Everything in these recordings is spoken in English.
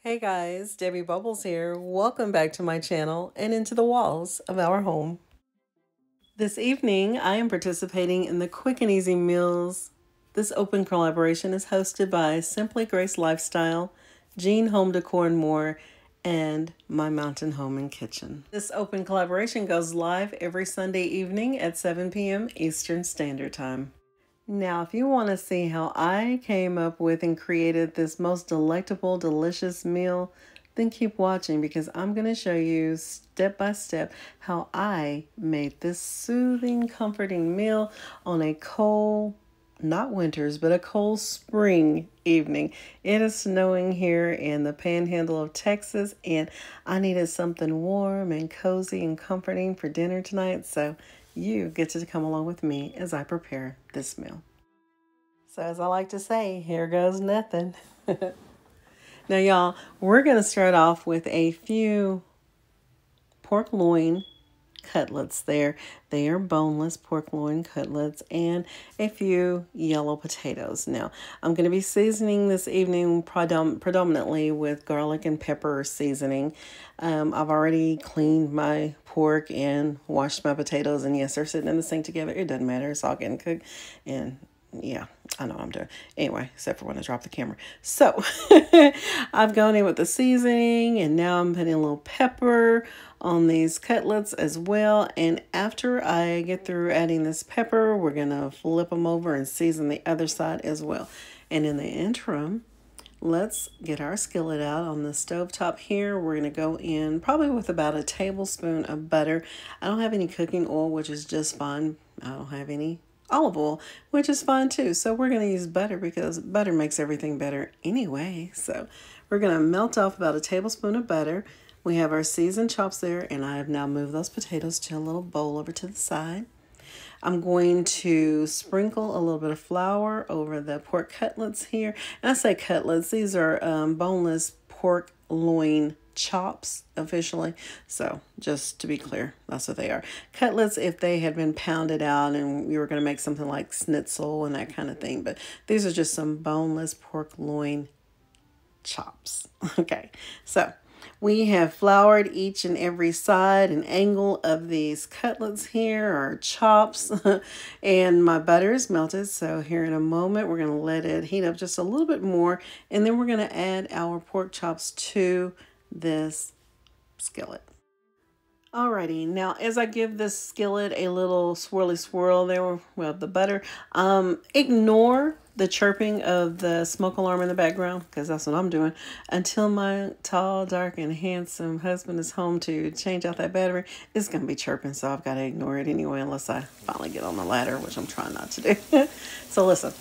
Hey guys, Debbie Bubbles here. Welcome back to my channel and into the walls of our home. This evening, I am participating in the Quick and Easy Meals. This open collaboration is hosted by Simply Grace Lifestyle, Jean Home Decor and More, and My Mountain Home and Kitchen. This open collaboration goes live every Sunday evening at 7 p.m. Eastern Standard Time. Now, if you want to see how I came up with and created this most delectable, delicious meal, then keep watching because I'm going to show you step by step how I made this soothing, comforting meal on a cold, not winters, but a cold spring evening. It is snowing here in the panhandle of Texas, and I needed something warm and cozy and comforting for dinner tonight, so you get to come along with me as I prepare this meal. So as I like to say, here goes nothing. Now, y'all, we're going to start off with a few pork loin cutlets there. They are boneless pork loin cutlets and a few yellow potatoes. Now, I'm going to be seasoning this evening predominantly with garlic and pepper seasoning. I've already cleaned my pork and washed my potatoes, and yes, they're sitting in the sink together. It doesn't matter. It's all getting cooked, and yeah, I know what I'm doing. Anyway, except for when I drop the camera. So I've gone in with the seasoning, and now I'm putting a little pepper on these cutlets as well. And after I get through adding this pepper, we're going to flip them over and season the other side as well. And in the interim, let's get our skillet out on the stovetop here. We're going to go in probably with about a tablespoon of butter. I don't have any cooking oil, which is just fine. I don't have any olive oil, which is fine too. So we're going to use butter because butter makes everything better anyway. So we're going to melt off about a tablespoon of butter. We have our seasoned chops there, and I have now moved those potatoes to a little bowl over to the side. I'm going to sprinkle a little bit of flour over the pork cutlets here. And I say cutlets, these are boneless pork loin chops officially. So just to be clear, that's what they are. Cutlets if they had been pounded out and we were going to make something like schnitzel and that kind of thing. But these are just some boneless pork loin chops. Okay, so we have floured each and every side and angle of these cutlets here, or chops, and my butter is melted. So here in a moment, we're going to let it heat up just a little bit more, and then we're going to add our pork chops to this skillet. Alrighty, now as I give this skillet a little swirly swirl there with the butter, ignore the chirping of the smoke alarm in the background, because that's what I'm doing, until my tall, dark, and handsome husband is home to change out that battery. It's going to be chirping, so I've got to ignore it anyway unless I finally get on the ladder, which I'm trying not to do. So listen,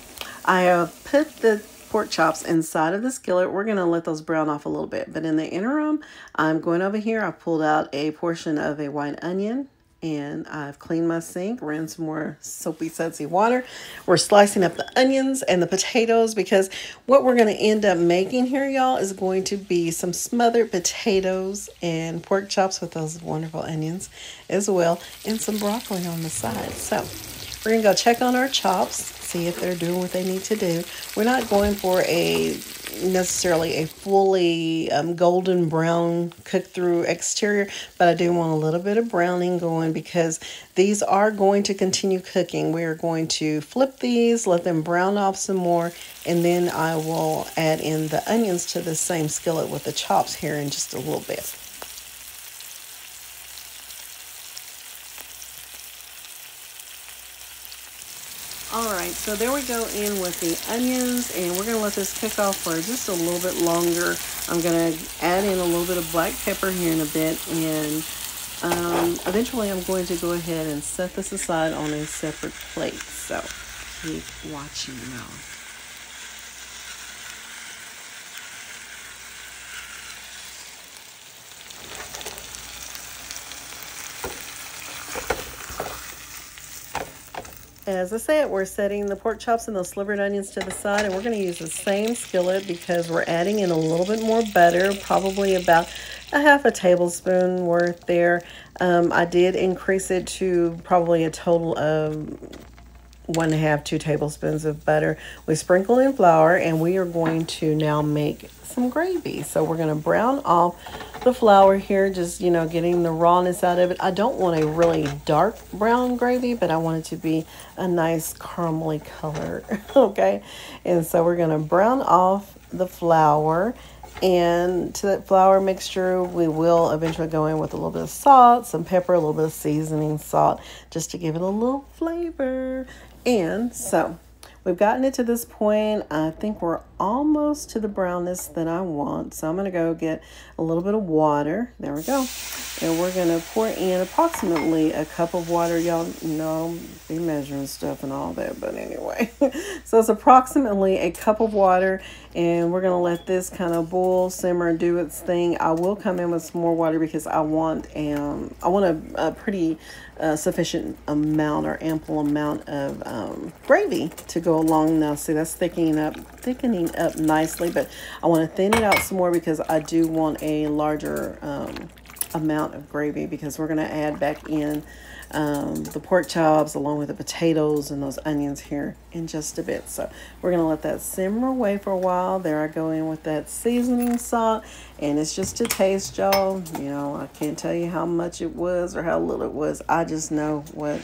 I have put the pork chops inside of the skillet. We're going to let those brown off a little bit, but in the interim, I'm going over here. I pulled out a portion of a white onion, and I've cleaned my sink, ran some more soapy sudsy water. We're slicing up the onions and the potatoes because what we're going to end up making here, y'all, is going to be some smothered potatoes and pork chops with those wonderful onions as well, and some broccoli on the side. So we're going to go check on our chops, see if they're doing what they need to do. We're not going for necessarily a fully golden brown cooked through exterior, but I do want a little bit of browning going because these are going to continue cooking. We are going to flip these, let them brown off some more, and then I will add in the onions to the same skillet with the chops here in just a little bit. Alright, so there we go in with the onions, and we're going to let this cook off for just a little bit longer. I'm going to add in a little bit of black pepper here in a bit, and eventually I'm going to go ahead and set this aside on a separate plate. So keep watching now. As I said, we're setting the pork chops and those slivered onions to the side, and we're going to use the same skillet because we're adding in a little bit more butter, probably about a half a tablespoon worth there. I did increase it to probably a total of 1.5, 2 tablespoons of butter. We sprinkle in flour, and we are going to now make some gravy. So we're going to brown off the flour here, just, you know, getting the rawness out of it. I don't want a really dark brown gravy, but I want it to be a nice caramely color. Okay. And so we're going to brown off the flour. And to that flour mixture, we will eventually go in with a little bit of salt, some pepper, a little bit of seasoning salt, just to give it a little flavor. And so we've gotten it to this point. I think we're almost to the brownness that I want. So I'm going to go get a little bit of water. There we go. And we're going to pour in approximately a cup of water. Y'all know, be measuring stuff and all that. But anyway, so it's approximately a cup of water. And we're going to let this kind of boil, simmer, do its thing. I will come in with some more water because I want a pretty sufficient amount or ample amount of gravy to go along. Now, see, that's thickening up nicely, but I want to thin it out some more because I do want a larger amount of gravy, because we're going to add back in the pork chops along with the potatoes and those onions here in just a bit. So we're going to let that simmer away for a while. There I go in with that seasoning salt, and it's just to taste, y'all. You know, I can't tell you how much it was or how little it was. I just know what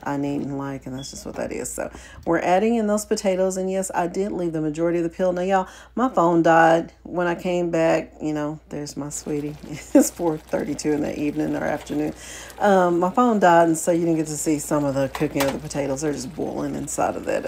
I need and like, and that's just what that is. So we're adding in those potatoes, and yes, I did leave the majority of the peel. Now, y'all, my phone died when I came back. You know, there's my sweetie. It's 4:32 in the evening or afternoon. My phone died, and so you didn't get to see some of the cooking of the potatoes. They're just boiling inside of that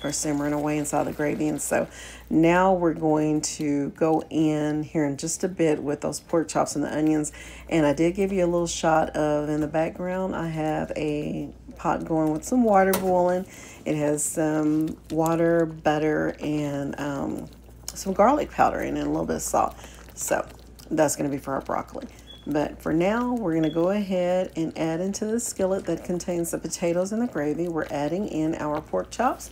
or simmering away inside the gravy. And so now we're going to go in here in just a bit with those pork chops and the onions. And I did give you a little shot of, in the background, I have a pot going with some water boiling. It has some water, butter, and some garlic powder in it, and a little bit of salt. So that's going to be for our broccoli. But for now, we're going to go ahead and add into the skillet that contains the potatoes and the gravy. We're adding in our pork chops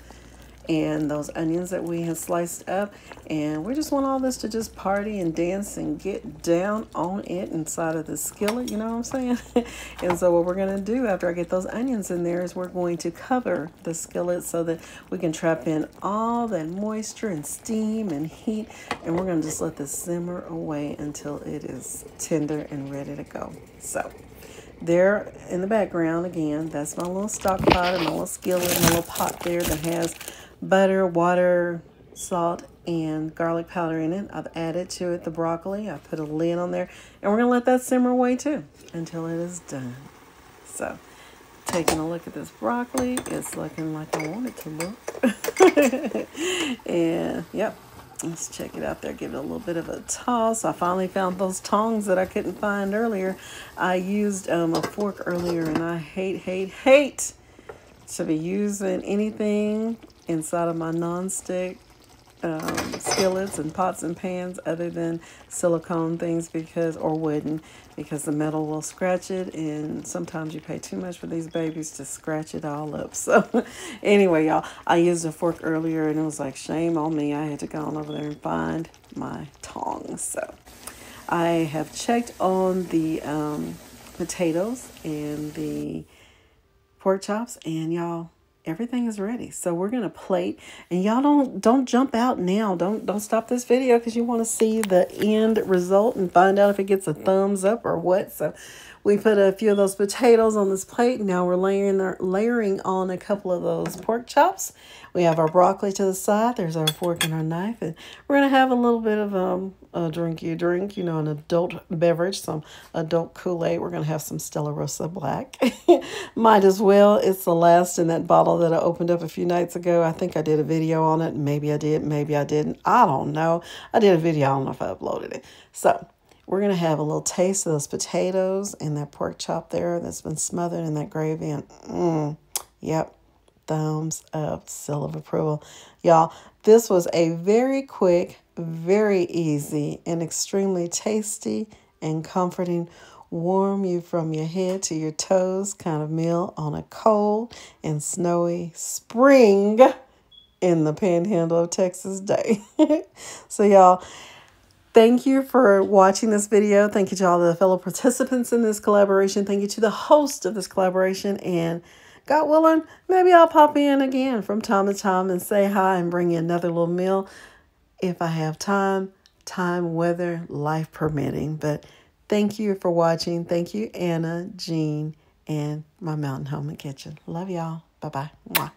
and those onions that we have sliced up, and we just want all this to just party and dance and get down on it inside of the skillet, you know what I'm saying? And so what we're going to do after I get those onions in there is we're going to cover the skillet so that we can trap in all that moisture and steam and heat, and we're going to just let this simmer away until it is tender and ready to go. So there in the background, again, that's my little stock pot, or my little skillet, my little pot there that has butter, water, salt, and garlic powder in it. I've added to it the broccoli. I put a lid on there, and we're going to let that simmer away too until it is done. So taking a look at this broccoli, it's looking like I want it to look. And yep, let's check it out there. Give it a little bit of a toss. I finally found those tongs that I couldn't find earlier. I used a fork earlier, and I hate to be using anything inside of my non-stick skillets and pots and pans other than silicone things, or wooden, because the metal will scratch it, and sometimes you pay too much for these babies to scratch it all up. So anyway, y'all, I used a fork earlier, and it was like, shame on me. I had to go on over there and find my tongs. So I have checked on the potatoes and the pork chops, and y'all, everything is ready. So we're gonna plate, and y'all don't jump out now. Don't stop this video because you want to see the end result and find out if it gets a thumbs up or what. So we put a few of those potatoes on this plate. Now we're layering on a couple of those pork chops. We have our broccoli to the side. There's our fork and our knife, and we're gonna have a little bit of a drink, you know, an adult beverage, some adult Kool-Aid. We're gonna have some Stella Rosa Black. Might as well. It's the last in that bottle that I opened up a few nights ago. I think I did a video on it. Maybe I did, maybe I didn't. I don't know. I did a video. I don't know if I uploaded it. So we're going to have a little taste of those potatoes and that pork chop there that's been smothered in that gravy. And yep, thumbs up, seal of approval. Y'all, this was a very quick, very easy, and extremely tasty and comforting, warm you from your head to your toes kind of meal on a cold and snowy spring in the panhandle of Texas day. So y'all, thank you for watching this video. Thank you to all the fellow participants in this collaboration. Thank you to the host of this collaboration. And God willing, maybe I'll pop in again from time to time and say hi and bring you another little meal if I have time, weather, life permitting. But thank you for watching. Thank you, Anna, Jean, and my mountain home and kitchen. Love y'all. Bye-bye. Mwah.